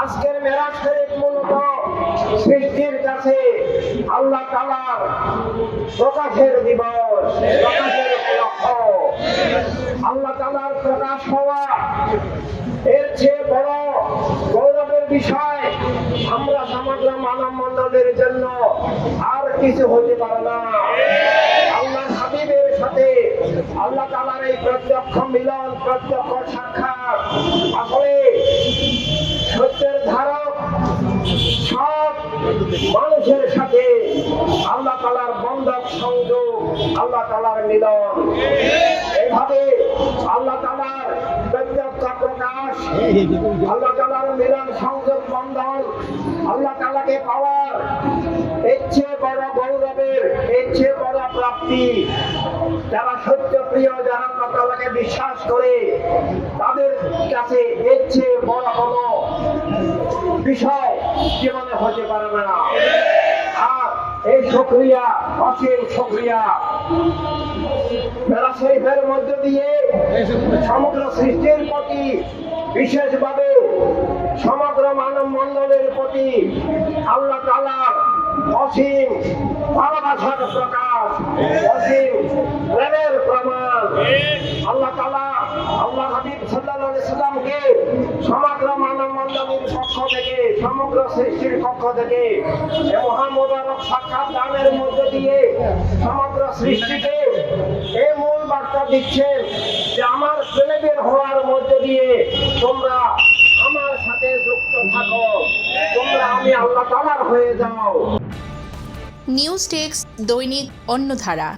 আজকের মেরাজ শরীফ মূলত সৃষ্টির কাছে আল্লাহ তাআলার প্রকাশের দিবস, প্রকাশের লক্ষ্য। আল্লাহ তাআলার প্রকাশ হওয়া এর চেয়ে বড় গৌরবের বিষয় আমরা সমগ্র মানব মণ্ডলের জন্য আর কিছু হতে পারে না। আল্লাহ হাবিবের সাথে আল্লাহ তাআলার এই প্রত্যক্ষ মিলন, প্রত্যক্ষ সাক্ষাৎ আসলে সত্যের ধারক সব মানুষের সাথে আল্লাহ তাআলার বন্ধক সংযোগ, আল্লাহ তাআলার মিলন। এইভাবে আল্লাহ তাআলার প্রত্যক্ষ প্রকাশ, আল্লাহ তাআলার মিলন, সংযোগ, বন্ধন, আল্লাহ তাআলাকে পাওয়ার এর চেয়ে বড় গৌরবের, এর চেয়ে বড় প্রাপ্তি যারা সত্য প্রিয়, যারা আল্লাহ তাআলাকে বিশ্বাস করে, তাদের কাছে এর চেয়ে বড় কোনো বিষয় জীবনে হতে পারে না। আর এই শুকরিয়া, অসীম শুকরিয়া মেরাজ শরীফের মধ্য দিয়ে সমগ্র সৃষ্টির প্রতি, বিশেষভাবে সমগ্র মানব মণ্ডলের প্রতি আল্লাহ তাআলার অসীম ভালোবাসার প্রকাশ, অসীম প্রেমের প্রমাণ। আল্লাহ তাআলা আল্লাহ হাবিব সাল্লাল্লাহু আলাইহি সাল্লামকে সমগ্র মানব মণ্ডলের পক্ষ থেকে, সমগ্র সৃষ্টির পক্ষ থেকে এই মহামুবারক সাক্ষাৎ দানের মধ্য দিয়ে সমগ্র সৃষ্টিকে এই মূল বার্তা দিচ্ছেন যে আমার প্রেমের হওয়ার মধ্য দিয়ে তোমরা আমার সাথে যুক্ত থাকো, তোমরা আমি আল্লাহ তাআলার হয়ে যাও। নিউজ ডেস্ক, দৈনিক অন্যধারা।